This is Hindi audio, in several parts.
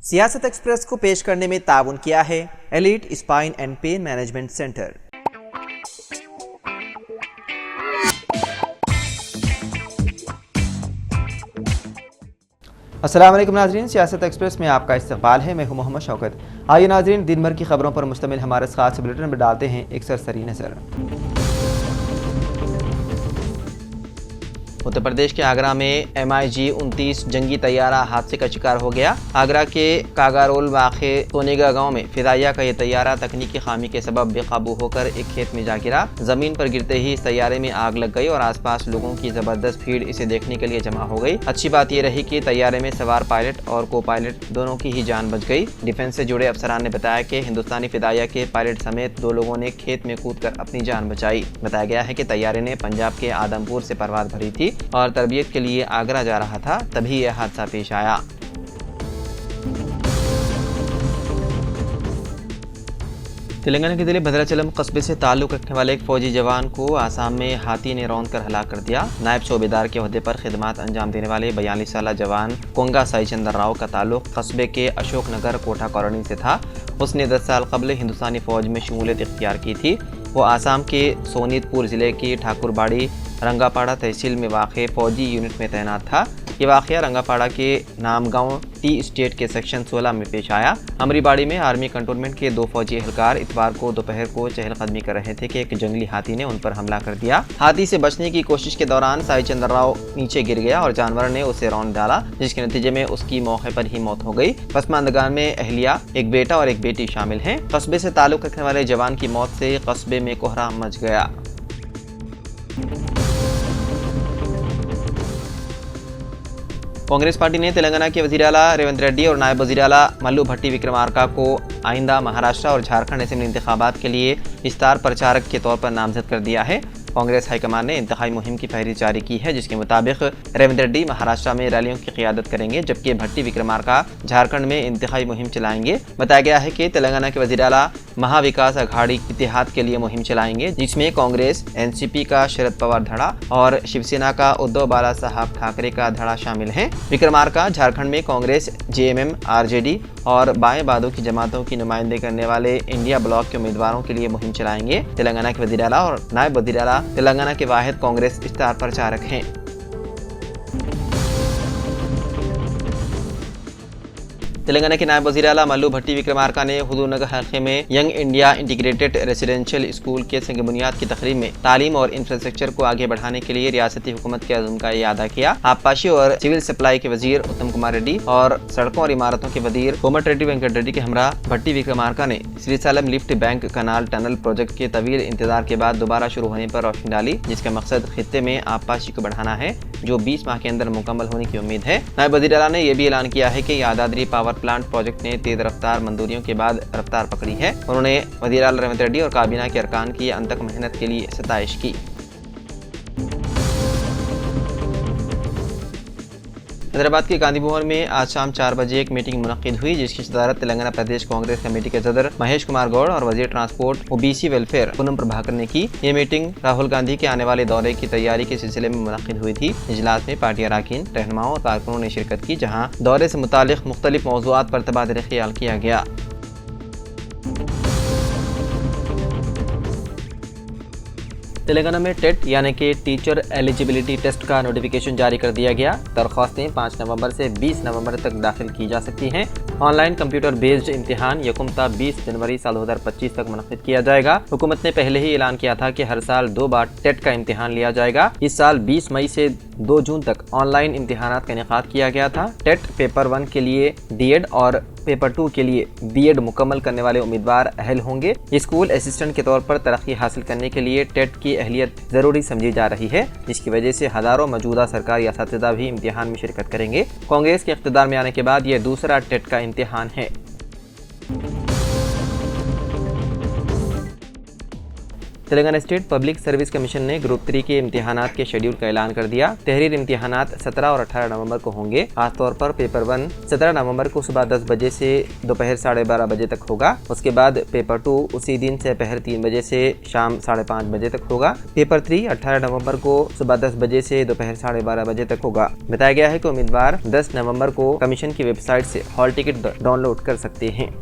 सियासत एक्सप्रेस को पेश करने में ताउन किया है elite spine and pain management centre. अस्सलाम वालेकुम नाज़रीन, सियासत एक्सप्रेस में आपका इस्तकबाल है। मैं हूं मोहम्मद शौकत। आइए नाज़रीन, दिन भर की खबरों पर मुश्तमिल हमारे खास बुलेटिन में डालते हैं एक सरसरी नज़र। उत्तर प्रदेश के आगरा में MiG-29 जंगी तैयारा हादसे का शिकार हो गया। आगरा के कागारोल वाक़े सोनेगा गांव में फिदाइया का यह तैयारा तकनीकी खामी के सबब बेकाबू होकर एक खेत में जा गिरा। जमीन पर गिरते ही इस तैयारे में आग लग गई और आसपास लोगों की जबरदस्त भीड़ इसे देखने के लिए जमा हो गई। अच्छी बात यह रही कि तैयारे में सवार पायलट और को पायलट दोनों की ही जान बच गई। डिफेंस से जुड़े अफसरान ने बताया कि हिंदुस्तानी फिदाइया के पायलट समेत 2 लोगों ने खेत में कूदकर अपनी जान बचाई। बताया गया है कि तैयारे ने पंजाब के आदमपुर से परवाज़ भरी थी और तरबियत के लिए आगरा जा रहा था, तभी यह हादसा पेश आया। तेलंगाना के जिले भद्राचलम कस्बे से ताल्लुक़ रखने वाले एक फौजी जवान को आसाम में हाथी ने रौंद कर हलाक कर दिया। नायब शोबेदार के ओहदे पर खिदमत अंजाम देने वाले 42 साला जवान कोंगा साई चंद्र राव का ताल्लुक़ कस्बे के अशोक नगर कोठा कॉलोनी से था। उसने 10 साल कबल हिंदुस्तानी फ़ौज में शमूलियत इख्तियार की थी। वो आसाम के सोनीतपुर ज़िले की ठाकुरबाड़ी रंगापाड़ा तहसील में वाक़ फ़ौजी यूनिट में तैनात था। ये वाक़या रंगापाड़ा के नामगांव टी स्टेट के सेक्शन 16 में पेश आया। अमरीबाड़ी में आर्मी कंटोनमेंट के 2 फौजी एहलकार इतवार को दोपहर को चहलकदमी कर रहे थे कि एक जंगली हाथी ने उन पर हमला कर दिया। हाथी से बचने की कोशिश के दौरान साई चंद्र राव नीचे गिर गया और जानवर ने उसे रौंद डाला, जिसके नतीजे में उसकी मौके पर ही मौत हो गई। पसमानदगान में अहलिया, एक बेटा और एक बेटी शामिल हैं। कस्बे से ताल्लुक़ रखने वाले जवान की मौत से कस्बे में कोहराम मच गया। कांग्रेस पार्टी ने तेलंगाना के वज़ीर आला रेवंत रेड्डी और नायब वज़ीर आला मल्लू भट्टी विक्रमार्का को आइंदा महाराष्ट्र और झारखंड असेंबली इंतखाबात के लिए स्टार प्रचारक के तौर पर नामजद कर दिया है। कांग्रेस हाईकमान ने इंतखाई मुहिम की फहरिस्त जारी की है, जिसके मुताबिक रेवंत रेड्डी महाराष्ट्र में रैलियों की क़ियादत करेंगे, जबकि भट्टी विक्रमार्का झारखंड में इंतखाई मुहिम चलाएंगे। बताया गया है कि तेलंगाना के वज़ीर आला महाविकास अघाड़ी इत्तेहाद के लिए मुहिम चलाएंगे, जिसमें कांग्रेस एनसीपी का शरद पवार धड़ा और शिवसेना का उद्धव बाला साहब ठाकरे का धड़ा शामिल हैं। विक्रमार्का झारखंड में कांग्रेस, जेएमएम, आरजेडी और बाएं बादों की जमातों की नुमाइंदगी करने वाले इंडिया ब्लॉक के उम्मीदवारों के लिए मुहिम चलाएंगे। तेलंगाना के वज़ीर आला और नायब वज़ीर आला तेलंगाना के वाहिद कांग्रेस स्टार प्रचारक हैं। तेलंगाना के नायब वज़ीर आला मल्लू भट्टी विक्रमार्का ने हुजूरनगर हल्के में young India integrated residential school के संग बुनियाद की तकरीब में तालीम और इंफ्रास्ट्रक्चर को आगे बढ़ाने के लिए रियासती हुकूमत के अज़्म का इयादा किया। आबपाशी और सिविल सप्लाई के वज़ीर उत्तम कुमार रेड्डी और सड़कों और इमारतों के वज़ीर कोमट रेड्डी वेंकट रेड्डी के हमरा भट्टी विक्रमार्का ने श्रीसालम लिफ्ट बैंक कनाल टनल प्रोजेक्ट के तवील इंतजार के बाद दोबारा शुरू होने पर रोशनी डाली, जिसका मकसद खित्ते में आबपाशी को बढ़ाना है, जो 20 माह के अंदर मुकम्मल होने की उम्मीद है। नायब वज़ीर आला ने यह भी ऐलान किया है कि यादाद्री पावर प्लांट प्रोजेक्ट ने तेज रफ्तार मंजूरियों के बाद रफ्तार पकड़ी है। उन्होंने वज़ीर आला रेवंत रेड्डी और काबीना के अरकान की अनथक मेहनत के लिए सताइश की। हैदराबाद के गांधी भवन में आज शाम 4 बजे एक मीटिंग मुनक्किद हुई, जिसकी सदारत तेलंगाना प्रदेश कांग्रेस कमेटी के सदर महेश कुमार गौड़ और वज़ीर transport OBC welfare Poonam Prabhakar ने की। ये मीटिंग राहुल गांधी के आने वाले दौरे की तैयारी के सिलसिले में मुनक्किद हुई थी। इजलास में पार्टी अरकान, रहनुमाओं और कारकुनों ने शिरकत की, जहाँ दौरे से मुतालिक मुख्तलिफ मौज़ूआत पर तबादला ख्याल किया गया। तेलंगाना में टेट यानी कि टीचर एलिजिबिलिटी टेस्ट का नोटिफिकेशन जारी कर दिया गया। दरख्वास्तें 5 नवंबर से 20 नवंबर तक दाखिल की जा सकती हैं। ऑनलाइन कंप्यूटर बेस्ड इम्तिहान यकुमता 20 जनवरी साल 2025 तक मुनक्किद किया जाएगा। हुकूमत ने पहले ही ऐलान किया था कि हर साल 2 बार टेट का इम्तिहान लिया जाएगा। इस साल 20 मई से 2 जून तक ऑनलाइन इम्तिहानात का इनेकाद किया गया था। टेट पेपर 1 के लिए डीएड और पेपर 2 के लिए बीएड मुकम्मल करने वाले उम्मीदवार अहल होंगे। स्कूल असिस्टेंट के तौर पर तरक्की हासिल करने के लिए टेट की अहलियत जरूरी समझी जा रही है, जिसकी वजह से हजारों मौजूदा सरकारी असातिज़ा भी इम्तिहान में शिरकत करेंगे। कांग्रेस के इख्तिदार में आने के बाद यह दूसरा टेट का इम्तिहान है। Telangana state public service commission ने ग्रुप 3 के इम्तिहानात के शेड्यूल का ऐलान कर दिया। तहरीर इम्तिहानात 17 और 18 नवंबर को होंगे। खासतौर पर पेपर 1 17 नवंबर को सुबह 10 बजे से दोपहर 12:30 बजे तक होगा। उसके बाद पेपर 2 उसी दिन से दोपहर 3 बजे से शाम 5:30 बजे तक होगा। पेपर 3 18 नवंबर को सुबह 10 बजे से दोपहर 12:30 बजे तक होगा। बताया गया है कि उम्मीदवार 10 नवंबर को कमीशन की वेबसाइट से हॉल टिकट डाउनलोड कर सकते हैं।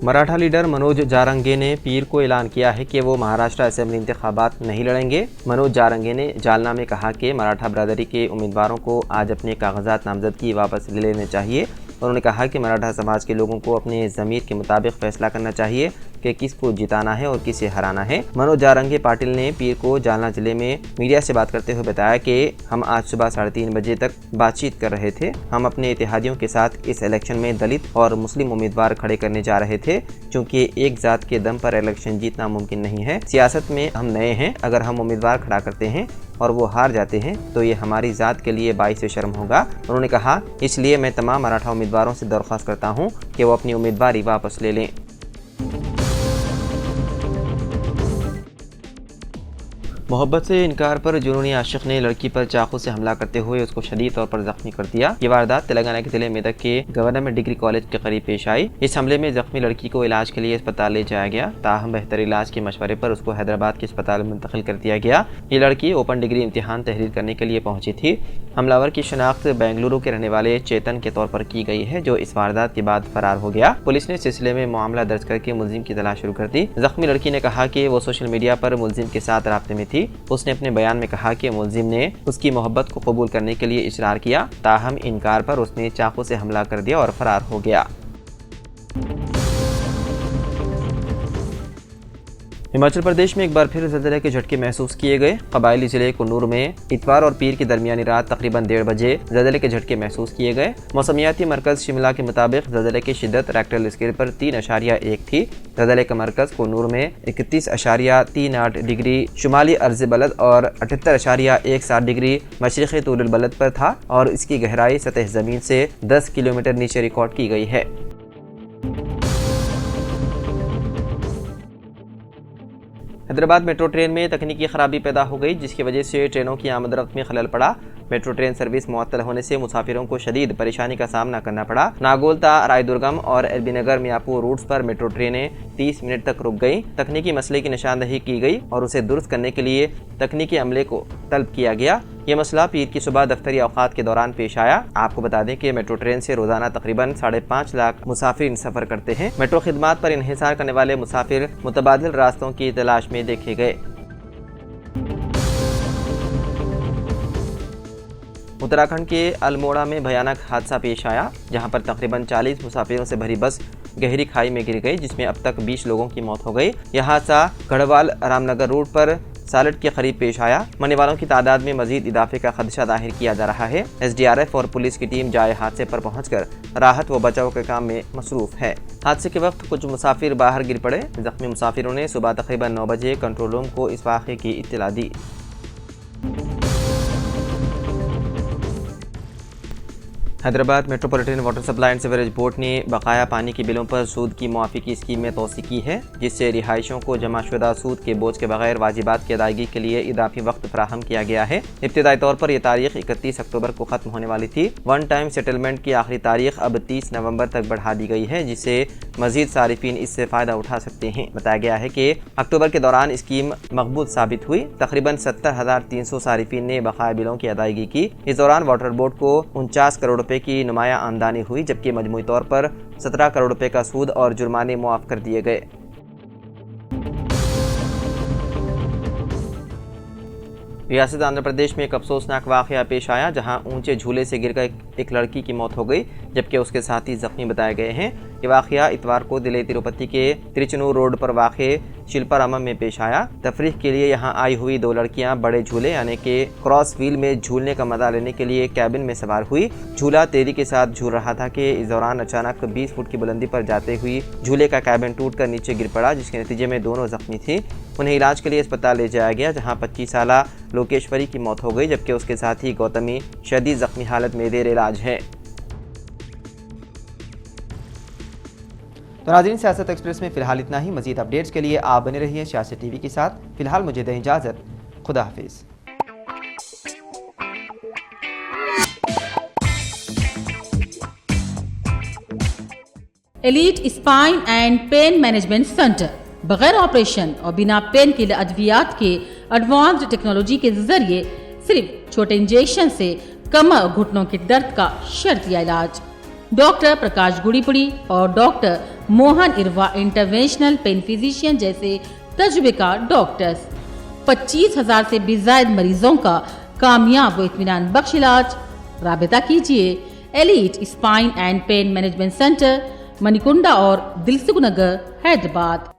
मराठा लीडर मनोज जारंगे ने पीर को ऐलान किया है कि वो महाराष्ट्र असेंबली इंतखाबात नहीं लड़ेंगे। मनोज जारंगे ने जालना में कहा कि मराठा बरादरी के उम्मीदवारों को आज अपने कागजात नामजदगी वापस ले लेने चाहिए। उन्होंने कहा कि मराठा समाज के लोगों को अपने ज़मीर के मुताबिक फैसला करना चाहिए कि किसको जिताना है और किसे हराना है। मनोज जारंगे पाटिल ने पीर को जालना जिले में मीडिया से बात करते हुए बताया कि हम आज सुबह 3:30 बजे तक बातचीत कर रहे थे। हम अपने इत्तेहादियों के साथ इस इलेक्शन में दलित और मुस्लिम उम्मीदवार खड़े करने जा रहे थे, क्योंकि एक जात के दम पर इलेक्शन जीतना मुमकिन नहीं है। सियासत में हम नए हैं। अगर हम उम्मीदवार खड़ा करते हैं और वो हार जाते हैं तो ये हमारी ज़ात के लिए बाइस शर्म होगा। उन्होंने कहा, इसलिए मैं तमाम मराठा उम्मीदवारों से दरख्वास्त करता हूँ कि वो अपनी उम्मीदवारी वापस ले लें। मोहब्बत से इनकार पर जुनूनी आशिक ने लड़की पर चाकू से हमला करते हुए उसको शदीद तौर पर जख्मी कर दिया। ये वारदात तेलंगाना के जिले मेदक के गवर्नमेंट डिग्री कॉलेज के करीब पेश आई। इस हमले में जख्मी लड़की को इलाज के लिए अस्पताल ले जाया गया। ताहम बेहतर इलाज के मशवरे पर उसको हैदराबाद के अस्पताल में मुंतकिल कर दिया गया। ये लड़की ओपन डिग्री इम्तिहान तहरीर करने के लिए पहुंची थी। हमलावर की शनाख्त बेंगलुरु के रहने वाले चेतन के तौर पर की गई है, जो इस वारदात के बाद फरार हो गया। पुलिस ने सिलसिले में मामला दर्ज करके मुलजिम की तलाश शुरू कर दी। जख्मी लड़की ने कहा कि वो सोशल मीडिया पर मुलजिम के साथ राब्ते में थी। उसने अपने बयान में कहा कि मुलजिम ने उसकी मोहब्बत को कबूल करने के लिए इशरार किया। ताहम इनकार पर उसने चाकू से हमला कर दिया और फरार हो गया। हिमाचल प्रदेश में एक बार फिर ज़लज़ले के झटके महसूस किए गए। कबायली जिले कुन्नूर में इतवार और पीर की दरमियानी रात तकरीबन 1:30 बजे ज़लज़ले के झटके महसूस किए गए। मौसमियाती मरकज़ शिमला के मुताबिक ज़लज़ले की शिद्दत रेक्टर स्केल पर 3.1 थी। ज़लज़ले का मरकज़ कुन्नूर में 31.38 डिग्री शुमाली अर्ज़ बलद और 78.17 डिग्री मशरिक़ी तूल बलद पर था और इसकी गहराई सतह ज़मीन से 10 किलोमीटर नीचे रिकॉर्ड की गई है। हैदराबाद मेट्रो ट्रेन में तकनीकी खराबी पैदा हो गई, जिसकी वजह से ट्रेनों की आमदरफ्त में खलल पड़ा। मेट्रो ट्रेन सर्विस मुअत्तल होने से मुसाफिरों को शदीद परेशानी का सामना करना पड़ा। नागोलता, रायदुर्गम और एलबी नगर मियापुर रूट्स पर मेट्रो ट्रेनें 30 मिनट तक रुक गईं। तकनीकी मसले की निशानदही की गई और उसे दुरुस्त करने के लिए तकनीकी अमले को तलब किया गया। ये मसला पीर की सुबह दफ्तरी औकात के दौरान पेश आया। आपको बता दें कि मेट्रो ट्रेन से रोजाना तकरीबन 5.5 लाख मुसाफिर सफर करते हैं। मेट्रो खिदमात पर इन्हिसार करने वाले मुसाफिर मुतबादिल रास्तों की तलाश में देखे गए। उत्तराखंड के अल्मोड़ा में भयानक हादसा पेश आया, जहां पर तकरीबन 40 मुसाफिरों से भरी बस गहरी खाई में गिर गई, जिसमें अब तक 20 लोगों की मौत हो गई। यह हादसा गढ़वाल रामनगर रोड पर सालट के करीब पेश आया। मरने वालों की तादाद में मजीद इजाफे का खदशा जाहिर किया जा रहा है। SDRF और पुलिस की टीम जाए हादसे पर पहुंचकर राहत व बचाव के काम में मसरूफ है। हादसे के वक्त कुछ मुसाफिर बाहर गिर पड़े। जख्मी मुसाफिरों ने सुबह तकरीबन 9 बजे कंट्रोल रूम को इस वाक़े की इत्तला दी। Hyderabad metropolitan water supply and sewerage board ने बकाया पानी के बिलों पर सूद की मुआफ़ी की स्कीम में तोसी की है, जिससे रिहायशों को जमाशुदा सूद के बोझ के बगैर वाजिबात की अदायगी के लिए इजाफी वक्त फराहम किया गया है। इब्तिदाई तौर पर यह तारीख 31 अक्टूबर को ख़त्म होने वाली थी। वन टाइम सेटलमेंट की आखिरी तारीख अब 30 नवंबर तक बढ़ा दी गई है, जिससे मजीद सारिफिन इससे फ़ायदा उठा सकते हैं। बताया गया है कि अक्टूबर के दौरान स्कीम मकबूल साबित हुई। तकरीबन 70,300 सारिफिन ने बकाया बिलों की अदायगी की। इस दौरान वाटर बोर्ड को 49 करोड़ रुपए की नुमाया आमदनी हुई, जबकि मजमूई तौर पर 17 करोड़ रुपए का सूद और जुर्माने मुआफ कर दिए गए। रियासत आंध्र प्रदेश में एक अफसोसनाक वाक़या पेश आया, जहां ऊंचे झूले से गिरकर एक लड़की की मौत हो गई, जबकि उसके साथी जख्मी बताए गए हैं। ये वाक़या इतवार को दिल्ली तिरुपति के त्रिचनूर रोड पर वाक़े शिल्पारामम में पेश आया। तफरीह के लिए यहाँ आई हुई 2 लड़कियाँ बड़े झूले यानी कि क्रॉस व्हील में झूलने का मजा लेने के लिए कैबिन में सवार हुई। झूला तेजी के साथ झूल रहा था कि इस दौरान अचानक 20 फुट की बुलंदी पर जाते हुई झूले का कैबिन टूटकर नीचे गिर पड़ा, जिसके नतीजे में दोनों जख्मी थी। उन्हें इलाज के लिए अस्पताल ले जाया गया, जहाँ 25 साला लोकेश्वरी की मौत हो गई, जबकि उसके साथी गौतमी शदीद जख्मी हालत में देर इलाज है। तो नाज़रीन, सियासत एक्सप्रेस में फ़िलहाल इतना ही। मज़ीद अपडेट्स के लिए आप बने रहिए सियासत टीवी के साथ। फ़िलहाल मुझे दें इजाज़त। खुदा हाफिज़। Elite spine and pain management centre बगैर ऑपरेशन और बिना पेन किलर अद्वियात के एडवांस्ड टेक्नोलॉजी के जरिए सिर्फ छोटे इंजेक्शन से कमर और घुटनों के दर्द का शर्तिया इलाज। डॉक्टर प्रकाश गुड़ीपुड़ी और doctor Mohan Irva interventional pain physician जैसे तजुर्बेकार डॉक्टर्स 25,000 से भी ज्यादा मरीजों का कामयाब व इत्मीनान बख्श इलाज। राबिता कीजिए elite spine and pain management centre, Manikunda और दिलसुख नगर, हैदराबाद।